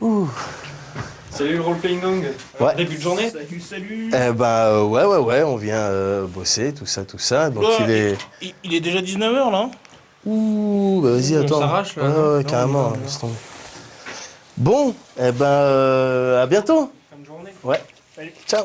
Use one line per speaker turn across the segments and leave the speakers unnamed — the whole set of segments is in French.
Ouh.
Salut le role-playing gang.
Ouais.
Début de journée.
Salut.
Ouais, on vient bosser, tout ça. Donc
Il est déjà 19h là.
Ouh, bah vas-y, attends.
On s'arrache là.
Ouais,
non
carrément,
non.
laisse tomber. Bon, à bientôt.
Fin de journée.
Ouais.
Salut.
Ciao.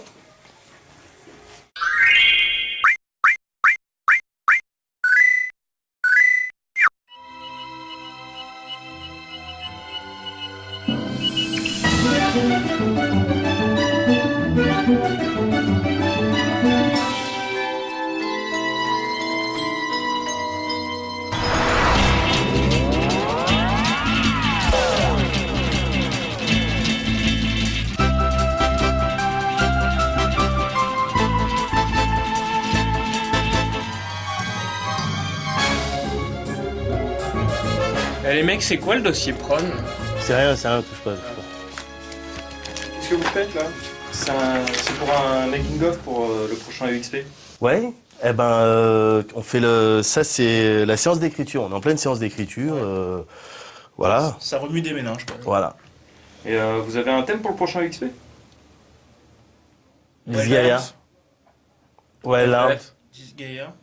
Eh, les mecs, c'est quoi le dossier Pron?
C'est rien, touche pas.
Qu'est-ce que vous faites là? C'est pour un making-of pour le prochain EXP.
Ouais, on fait ça c'est la séance d'écriture, on est en pleine séance d'écriture, voilà.
Ça remue des méninges quoi.
Voilà.
Et vous avez un thème pour le prochain EXP?
Disgaea. Ouais, là.
Disgaea.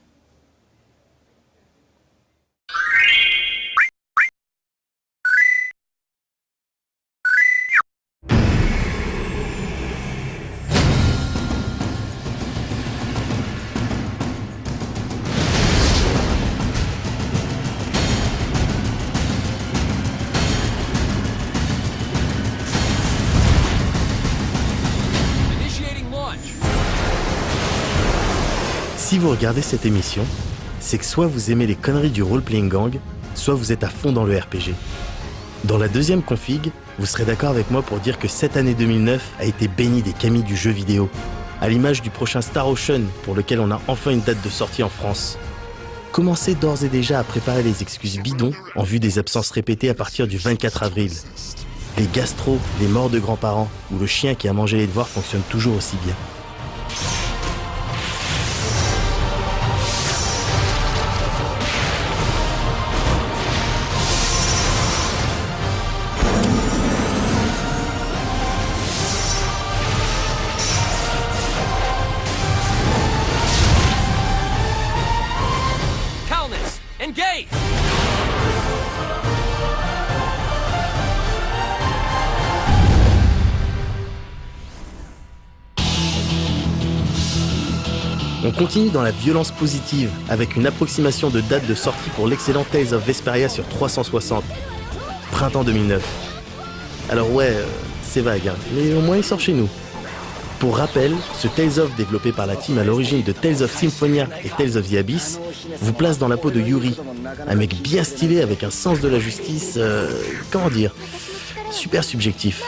Si vous regardez cette émission, c'est que soit vous aimez les conneries du role-playing gang, soit vous êtes à fond dans le RPG. Dans la deuxième config, vous serez d'accord avec moi pour dire que cette année 2009 a été bénie des camis du jeu vidéo, à l'image du prochain Star Ocean pour lequel on a enfin une date de sortie en France. Commencez d'ores et déjà à préparer les excuses bidons en vue des absences répétées à partir du 24 avril. Les gastros, les morts de grands-parents ou le chien qui a mangé les devoirs fonctionnent toujours aussi bien.
Engage!
On continue dans la violence positive avec une approximation de date de sortie pour l'excellent Tales of Vesperia sur 360. Printemps 2009. Alors ouais, c'est vague, hein, mais au moins il sort chez nous. Pour rappel, ce Tales of développé par la team à l'origine de Tales of Symphonia et Tales of the Abyss vous place dans la peau de Yuri, un mec bien stylé avec un sens de la justice, comment dire, super subjectif.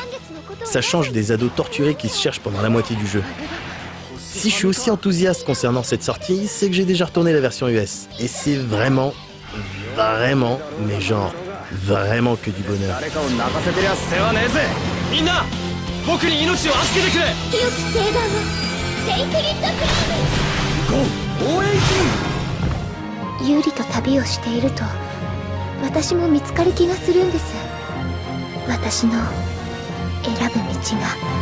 Ça change des ados torturés qui se cherchent pendant la moitié du jeu. Si je suis aussi enthousiaste concernant cette sortie, c'est que j'ai déjà retourné la version US. Et c'est vraiment, mais genre, vraiment que du bonheur.
Minna! 僕に命を預けてくれ
清き聖断をセイクリッドクラ
応援
ブユリと旅をしていると私も見つかる気がするんです。私の選ぶ道が。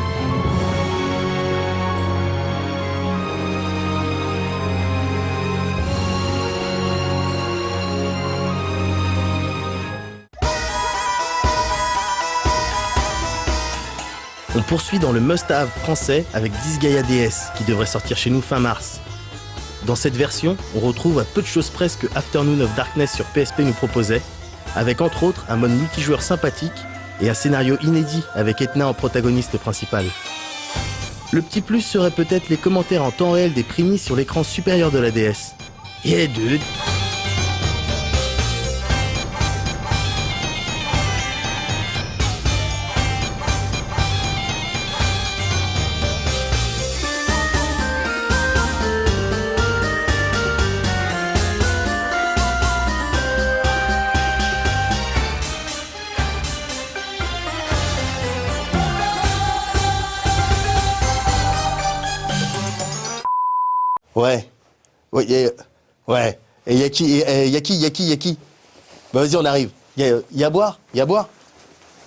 On poursuit dans le must-have français avec Disgaea DS, qui devrait sortir chez nous fin mars. Dans cette version, on retrouve à peu de choses près ce que Afternoon of Darkness sur PSP nous proposait, avec entre autres un mode multijoueur sympathique et un scénario inédit avec Etna en protagoniste principal. Le petit plus serait peut-être les commentaires en temps réel des prémices sur l'écran supérieur de la DS. Yeah dude!
Ouais. Et y a qui? Bah vas-y, on arrive. Y a à boire?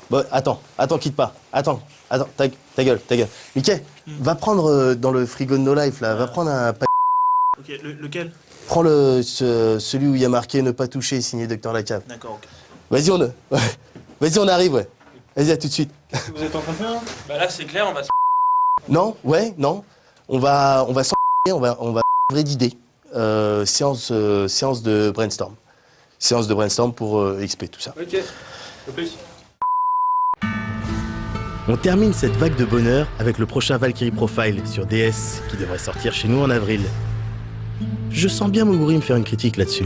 Bon, attends, quitte pas. Attends, ta gueule. Mickey, va prendre dans le frigo de No Life, là, va prendre un paquet.
Ok, lequel?
Prends celui où il y a marqué ne pas toucher, signé Dr Lacave.
D'accord, ok.
Vas-y, on arrive, ouais. Vas-y, à tout de suite.
Qu'est-ce que vous êtes en train de faire là?
Bah là, c'est clair, on va se...
Non, on va s'en on va vrai d'idées. Séance de brainstorm. Séance de brainstorm pour XP, tout ça.
Ok, au plus.
On termine cette vague de bonheur avec le prochain Valkyrie Profile sur DS qui devrait sortir chez nous en avril. Je sens bien Moguri me faire une critique là-dessus.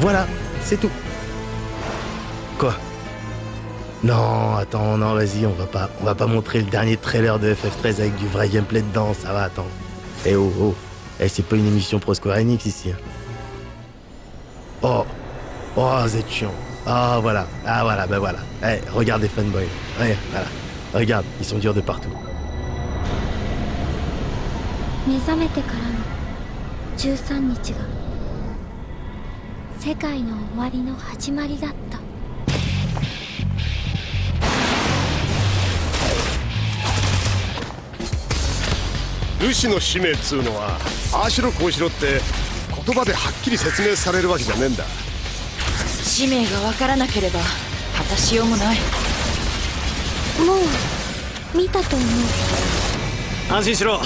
Voilà, c'est tout. Quoi? Non, attends, non, vas-y, on va pas montrer le dernier trailer de FF13 avec du vrai gameplay dedans, ça va, attends. Eh oh, c'est pas une émission pro Square Enix ici. Oh, vous êtes chiant. Ah, voilà, bah voilà. Eh, regarde les fanboys. Ouais, voilà. Regarde, ils sont durs de partout.
目覚めてからの13日が世界の終わりの始まりだった。
ルシの使命っつうのはああしろこうしろって言葉ではっきり説明されるわけじゃねえんだ。
使命が分からなければ果たしようもない。
もう見たと思う。
安心しろ。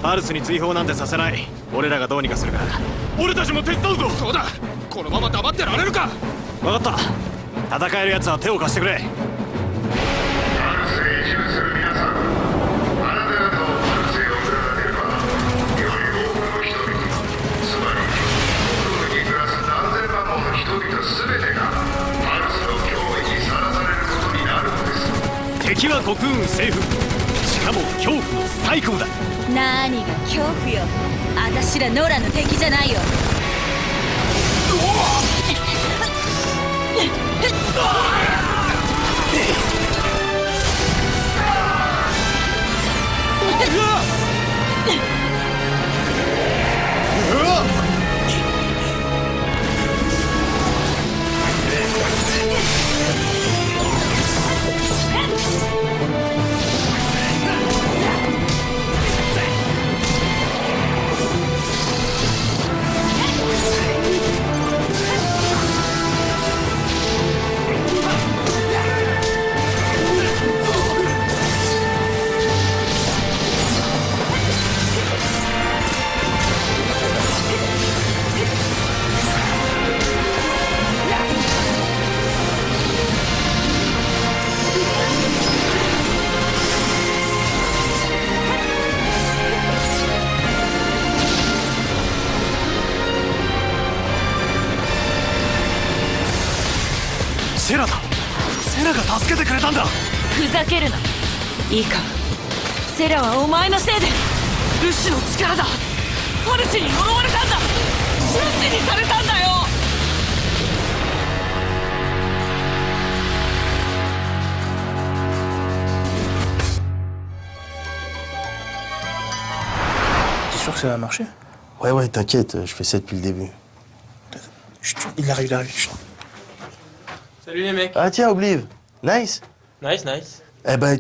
アルスに追放なんてさせない。俺らがどうにかするから。俺たちも手伝うぞ。
そうだ、このまま黙ってられるか。
分かった。戦える奴は手を貸してくれ。
アルスへ移住する皆さん、あなた方をアルスへ送らなければより多くの人々、つまり国土に暮らす何千万もの人々全てがアルスの脅威にさらされることになるのです。
敵は国運政府、しかも恐怖の最高だ。
何が恐怖よ。あたしらノラの敵じゃないよ。
セラだ。セラが助けてくれたんだ。
ふざけるな。いいか、セラはお前のせいで。ルシの力だ。ハルシに呪われたんだ。ルシにされたんだよ。
T'es sûr que ça va marcher?
Ouais, t'inquiète, je fais ça depuis le début.
Chut, il arrive. Chut.
Salut les mecs.
Ah tiens, Oblive, nice.
Nice.
Eh ben,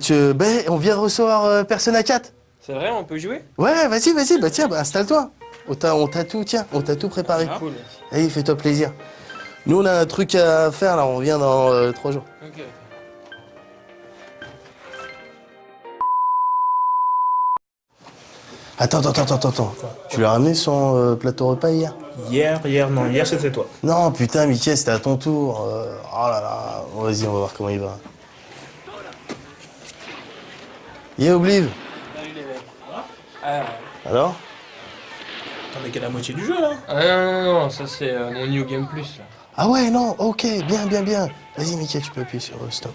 on vient de recevoir Persona 4.
C'est vrai, on peut jouer?
Ouais, vas-y, bah tiens, installe-toi. On t'a tout préparé.
Cool.
Allez, fais-toi plaisir. Nous, on a un truc à faire, là, on revient dans 3 jours.
Ok.
Attends. Tu l'as ramené son plateau repas hier?
Non, hier c'était toi.
Non, putain, Mickey, c'était à ton tour. Oh là là, vas-y, on va voir comment il va. Oblive.
Salut les mecs.
Alors?
T'en es qu'à la moitié du jeu là.
Ah non, ça c'est mon New Game Plus là.
Ah ouais, non, ok, bien. Vas-y, Mickey, tu peux appuyer sur stop.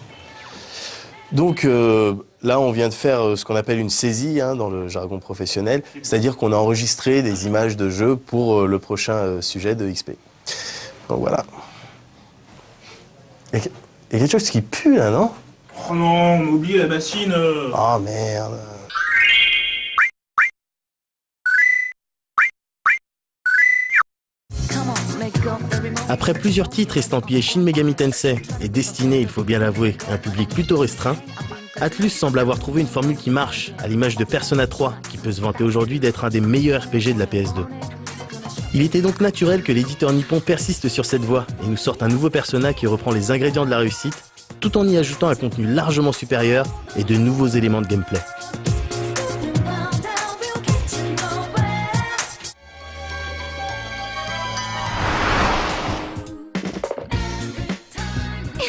Donc là, on vient de faire ce qu'on appelle une saisie hein, dans le jargon professionnel, c'est-à-dire qu'on a enregistré des images de jeu pour le prochain sujet de XP. Donc voilà. Il y a quelque chose qui pue là, non?
Oh non, on a oublié la bassine.
Oh merde.
Après plusieurs titres estampillés Shin Megami Tensei et destinés, il faut bien l'avouer, à un public plutôt restreint, Atlus semble avoir trouvé une formule qui marche, à l'image de Persona 3, qui peut se vanter aujourd'hui d'être un des meilleurs RPG de la PS2. Il était donc naturel que l'éditeur nippon persiste sur cette voie et nous sorte un nouveau Persona qui reprend les ingrédients de la réussite, tout en y ajoutant un contenu largement supérieur et de nouveaux éléments de gameplay.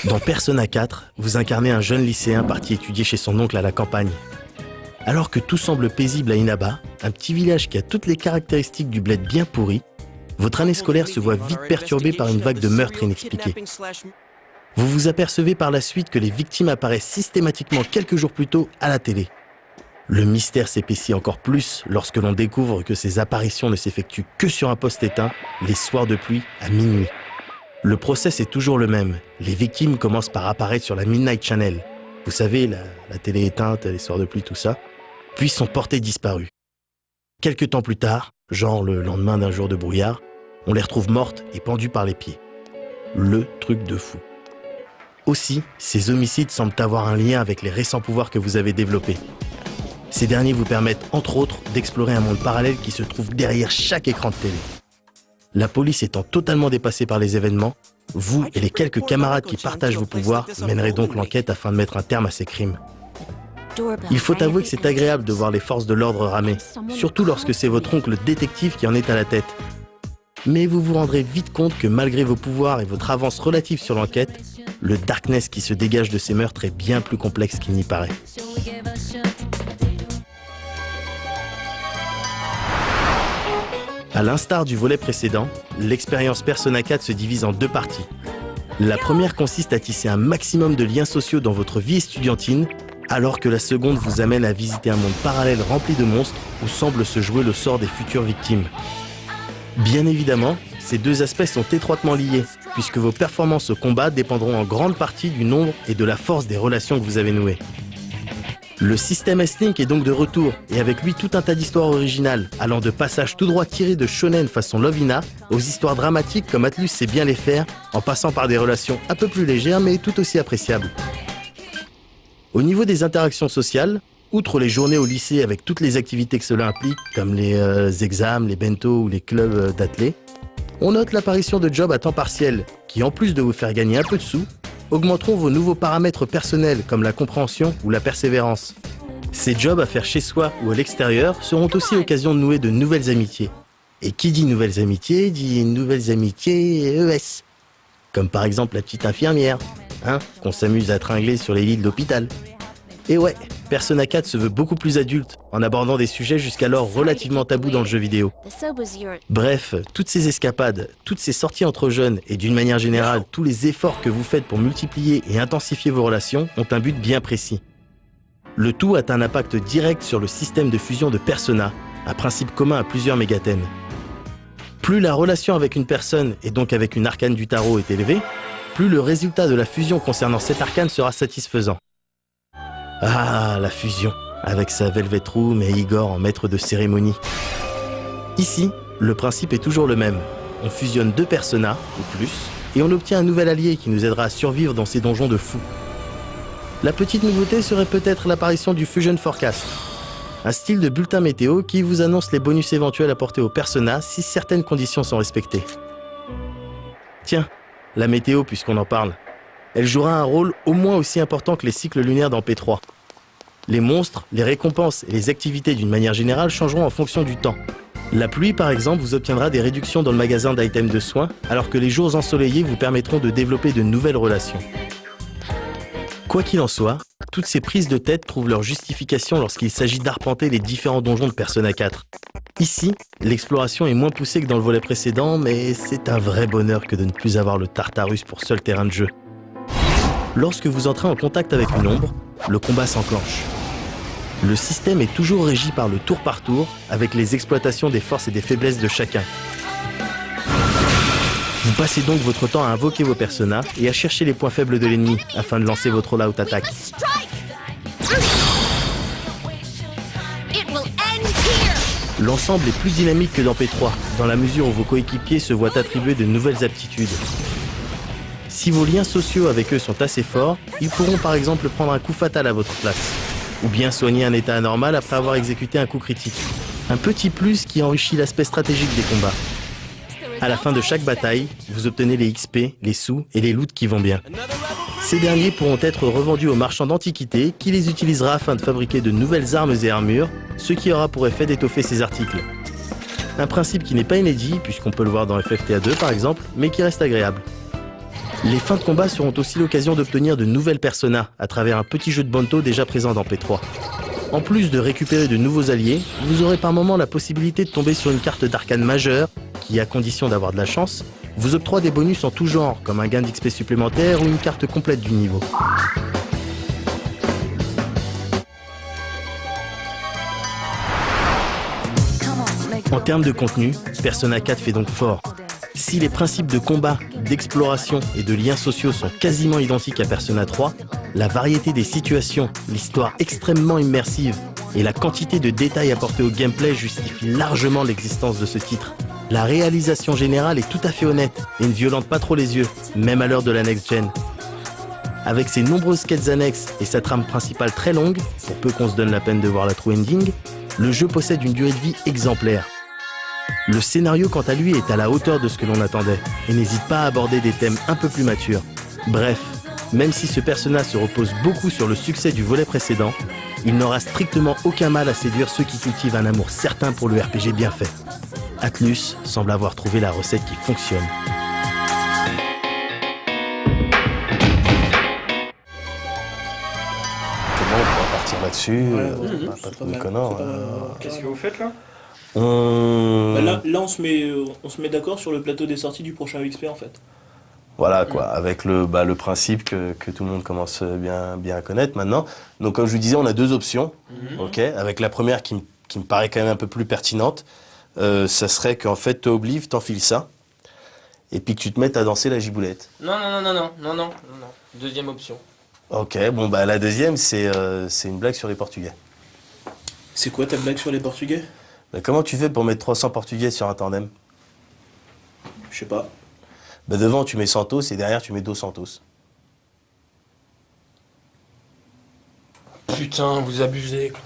Dans Persona 4, vous incarnez un jeune lycéen parti étudier chez son oncle à la campagne. Alors que tout semble paisible à Inaba, un petit village qui a toutes les caractéristiques du bled bien pourri, votre année scolaire se voit vite perturbée par une vague de meurtres inexpliqués. Vous vous apercevez par la suite que les victimes apparaissent systématiquement quelques jours plus tôt à la télé. Le mystère s'épaissit encore plus lorsque l'on découvre que ces apparitions ne s'effectuent que sur un poste éteint, les soirs de pluie à minuit. Le process est toujours le même. Les victimes commencent par apparaître sur la Midnight Channel. Vous savez, la télé éteinte, les soirs de pluie, tout ça. Puis sont portées disparues. Quelques temps plus tard, genre le lendemain d'un jour de brouillard, on les retrouve mortes et pendues par les pieds. Le truc de fou. Aussi, ces homicides semblent avoir un lien avec les récents pouvoirs que vous avez développés. Ces derniers vous permettent, entre autres, d'explorer un monde parallèle qui se trouve derrière chaque écran de télé. La police étant totalement dépassée par les événements, vous et les quelques camarades qui partagent vos pouvoirs mènerez donc l'enquête afin de mettre un terme à ces crimes. Il faut avouer que c'est agréable de voir les forces de l'ordre ramer, surtout lorsque c'est votre oncle détective qui en est à la tête. Mais vous vous rendrez vite compte que malgré vos pouvoirs et votre avance relative sur l'enquête, le darkness qui se dégage de ces meurtres est bien plus complexe qu'il n'y paraît. À l'instar du volet précédent, l'expérience Persona 4 se divise en deux parties. La première consiste à tisser un maximum de liens sociaux dans votre vie estudiantine, alors que la seconde vous amène à visiter un monde parallèle rempli de monstres où semble se jouer le sort des futures victimes. Bien évidemment, ces deux aspects sont étroitement liés, puisque vos performances au combat dépendront en grande partie du nombre et de la force des relations que vous avez nouées. Le système S-Link est donc de retour, et avec lui tout un tas d'histoires originales, allant de passages tout droit tirés de shonen façon Lovina, aux histoires dramatiques comme Atlus sait bien les faire, en passant par des relations un peu plus légères mais tout aussi appréciables. Au niveau des interactions sociales, outre les journées au lycée avec toutes les activités que cela implique, comme les examens, les bento ou les clubs d'athlé, on note l'apparition de jobs à temps partiel, qui en plus de vous faire gagner un peu de sous, augmenteront vos nouveaux paramètres personnels comme la compréhension ou la persévérance. Ces jobs à faire chez soi ou à l'extérieur seront aussi l'occasion de nouer de nouvelles amitiés. Et qui dit nouvelles amitiés ES. Comme par exemple la petite infirmière, qu'on s'amuse à tringler sur les lits de l'hôpital. Et ouais, Persona 4 se veut beaucoup plus adulte, en abordant des sujets jusqu'alors relativement tabous dans le jeu vidéo. Bref, toutes ces escapades, toutes ces sorties entre jeunes et d'une manière générale, tous les efforts que vous faites pour multiplier et intensifier vos relations ont un but bien précis. Le tout a un impact direct sur le système de fusion de Persona, un principe commun à plusieurs mégathènes. Plus la relation avec une personne, et donc avec une arcane du tarot, est élevée, plus le résultat de la fusion concernant cet arcane sera satisfaisant. Ah, la fusion, avec sa Velvet Room et Igor en maître de cérémonie. Ici, le principe est toujours le même. On fusionne deux personas, ou plus, et on obtient un nouvel allié qui nous aidera à survivre dans ces donjons de fous. La petite nouveauté serait peut-être l'apparition du Fusion Forecast, un style de bulletin météo qui vous annonce les bonus éventuels apportés aux personas si certaines conditions sont respectées. Tiens, la météo puisqu'on en parle. Elle jouera un rôle au moins aussi important que les cycles lunaires dans P3. Les monstres, les récompenses et les activités d'une manière générale changeront en fonction du temps. La pluie, par exemple, vous obtiendra des réductions dans le magasin d'items de soins, alors que les jours ensoleillés vous permettront de développer de nouvelles relations. Quoi qu'il en soit, toutes ces prises de tête trouvent leur justification lorsqu'il s'agit d'arpenter les différents donjons de Persona 4. Ici, l'exploration est moins poussée que dans le volet précédent, mais c'est un vrai bonheur que de ne plus avoir le Tartarus pour seul terrain de jeu. Lorsque vous entrez en contact avec une ombre, le combat s'enclenche. Le système est toujours régi par le tour par tour, avec les exploitations des forces et des faiblesses de chacun. Vous passez donc votre temps à invoquer vos personnages et à chercher les points faibles de l'ennemi afin de lancer votre all-out attaque. L'ensemble est plus dynamique que dans P3, dans la mesure où vos coéquipiers se voient attribuer de nouvelles aptitudes. Si vos liens sociaux avec eux sont assez forts, ils pourront par exemple prendre un coup fatal à votre place, ou bien soigner un état anormal après avoir exécuté un coup critique. Un petit plus qui enrichit l'aspect stratégique des combats. À la fin de chaque bataille, vous obtenez les XP, les sous et les loots qui vont bien. Ces derniers pourront être revendus aux marchands d'antiquités qui les utilisera afin de fabriquer de nouvelles armes et armures, ce qui aura pour effet d'étoffer ces articles. Un principe qui n'est pas inédit, puisqu'on peut le voir dans FFTA 2 par exemple, mais qui reste agréable. Les fins de combat seront aussi l'occasion d'obtenir de nouvelles personas à travers un petit jeu de Bonto déjà présent dans P3. En plus de récupérer de nouveaux alliés, vous aurez par moment la possibilité de tomber sur une carte d'arcane majeure qui, à condition d'avoir de la chance, vous octroie des bonus en tout genre, comme un gain d'XP supplémentaire ou une carte complète du niveau. En termes de contenu, Persona 4 fait donc fort. Si les principes de combat, d'exploration et de liens sociaux sont quasiment identiques à Persona 3, la variété des situations, l'histoire extrêmement immersive et la quantité de détails apportés au gameplay justifient largement l'existence de ce titre. La réalisation générale est tout à fait honnête et ne violente pas trop les yeux, même à l'heure de la next-gen. Avec ses nombreuses quêtes annexes et sa trame principale très longue, pour peu qu'on se donne la peine de voir la true ending, le jeu possède une durée de vie exemplaire. Le scénario, quant à lui, est à la hauteur de ce que l'on attendait et n'hésite pas à aborder des thèmes un peu plus matures. Bref, même si ce personnage se repose beaucoup sur le succès du volet précédent, il n'aura strictement aucun mal à séduire ceux qui cultivent un amour certain pour le RPG bien fait. Atlus semble avoir trouvé la recette qui fonctionne.
Comment on pourra partir là-dessus, pas trop déconnant.
Qu'est-ce que vous faites là?
Là, on se met d'accord sur le plateau des sorties du prochain XP en fait.
Voilà quoi, avec le principe que tout le monde commence bien à connaître maintenant. Donc comme je vous disais, on a deux options, ok, avec la première qui me paraît quand même un peu plus pertinente. Ça serait qu'en fait, toi, Obliv, t'enfiles ça, et puis que tu te mettes à danser la giboulette.
Non. Deuxième option.
Ok, bon bah la deuxième, c'est une blague sur les Portugais.
C'est quoi ta blague sur les Portugais?
Bah, comment tu fais pour mettre 300 Portugais sur un tandem?
Je sais pas.
Bah, devant, tu mets Santos, et derrière, tu mets Dos Santos.
Putain, vous abusez, quoi.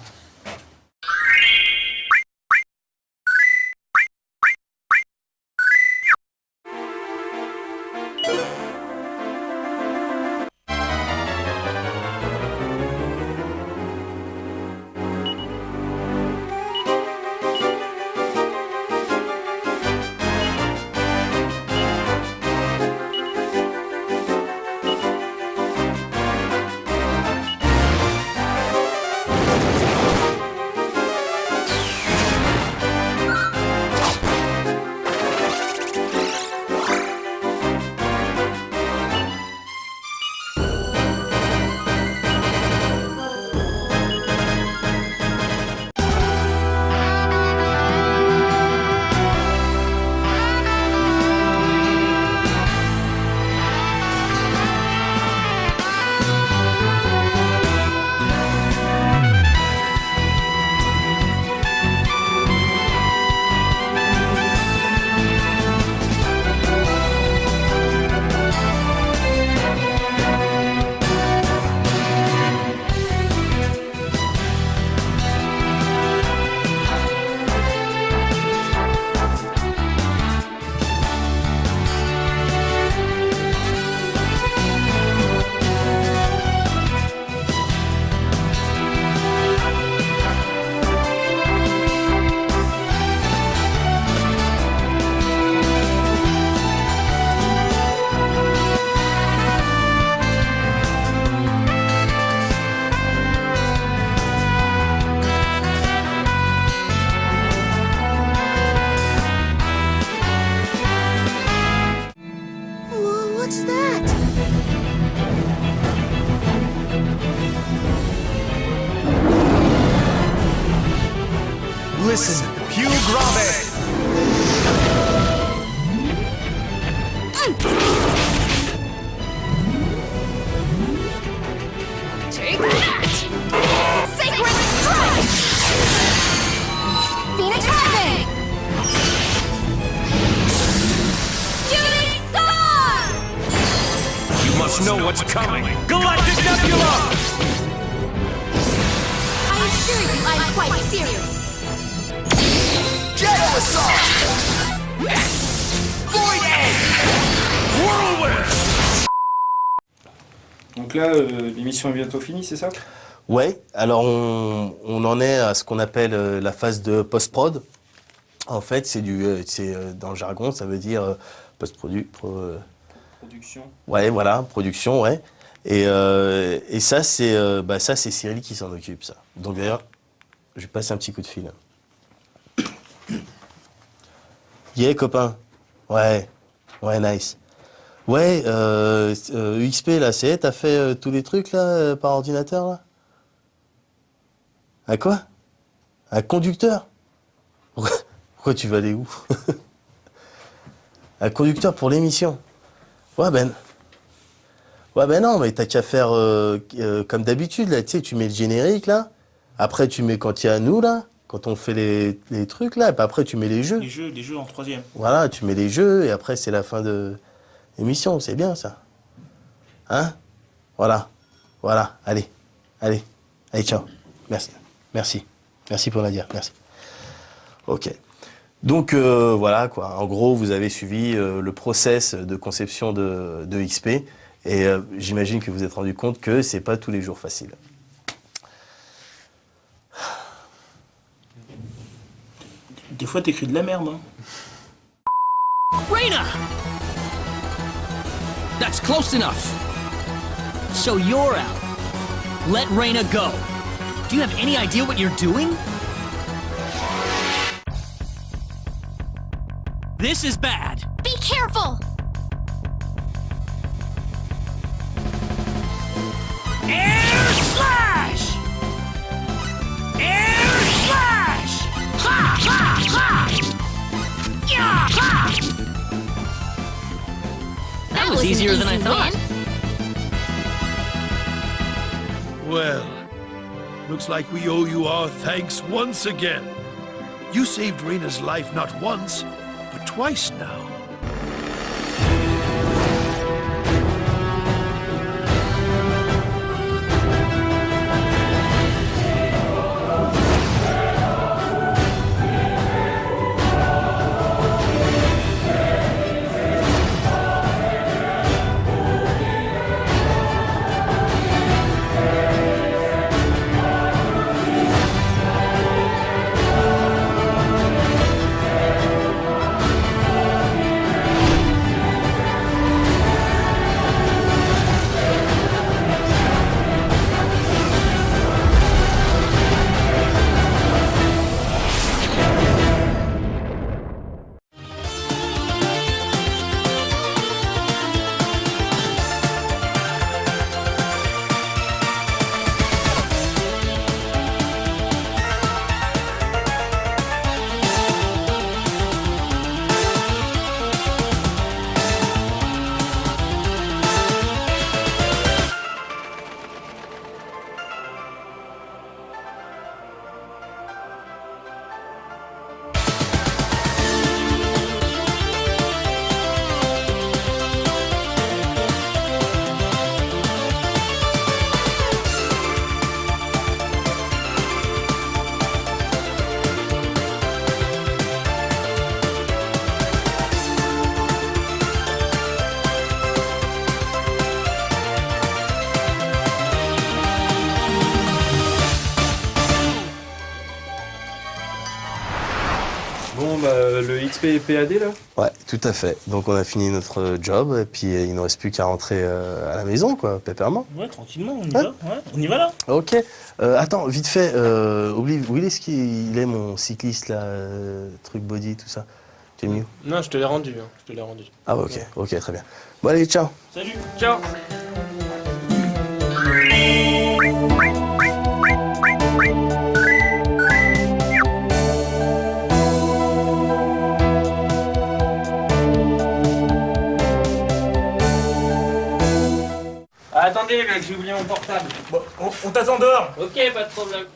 Listen, Hugh Grave.
Take that! Sacred Strike! Phoenix Rising! Shooting Star!
You must know what's coming. Galactic Nebula!
I assure you I'm quite serious.
Gale Assault! Void Edge! Whirlwind!
Donc là, l'émission est bientôt finie, c'est ça?
Ouais, alors on en est à ce qu'on appelle la phase de post-prod. En fait, dans le jargon, ça veut dire
Production.
Ouais, voilà, production, ouais. Et ça, c'est Cyril qui s'en occupe, ça. Donc d'ailleurs, je lui passe un petit coup de fil. Yeah, copain. Ouais, nice. Ouais, UXP, là, t'as fait tous les trucs, là, par ordinateur, là? À quoi? Un conducteur? Pourquoi tu vas aller où? Un conducteur pour l'émission? Ouais, ben non, mais t'as qu'à faire comme d'habitude, là, tu sais, tu mets le générique, là. Après, tu mets quand il y a nous, là. Quand on fait les trucs, là. Et puis après, tu mets les jeux.
Les jeux en 3e.
Voilà, tu mets les jeux, et après, c'est la fin de l'émission. C'est bien, ça. Hein? Voilà. Allez, ciao. Merci pour la dire, merci. Ok. Donc, voilà, quoi. En gros, vous avez suivi le process de conception de XP, et j'imagine que vous vous êtes rendu compte que c'est pas tous les jours facile.
Des fois, t'écris de la merde, hein.
Reina! That's close enough. So you're out. Let Reina go. Do you have any idea what you're doing? This is bad.
Be careful!
Air slash! Air slash! Ha ha ha! Yeah, ha! That was easier than I thought.
Well, looks like we owe you our thanks once again. You saved Reina's life not once, but twice now.
Bon, bah, le XP et PAD, là?
Ouais, tout à fait. Donc on a fini notre job, et puis il ne reste plus qu'à rentrer à la maison, quoi, pépèrement.
Ouais, tranquillement, on y va. Ouais, on y va, là.
Ok. Attends, vite fait, oublie, où est-ce qu'il est, mon cycliste, là, truc body, tout ça? T'es mieux?
Non, je te l'ai rendu.
Ah, ok, ok, très bien. Bon, allez, ciao.
Salut.
Ciao. Attendez, mec, j'ai oublié mon portable.
Bon, on t'attend dehors.
Ok, pas de problème.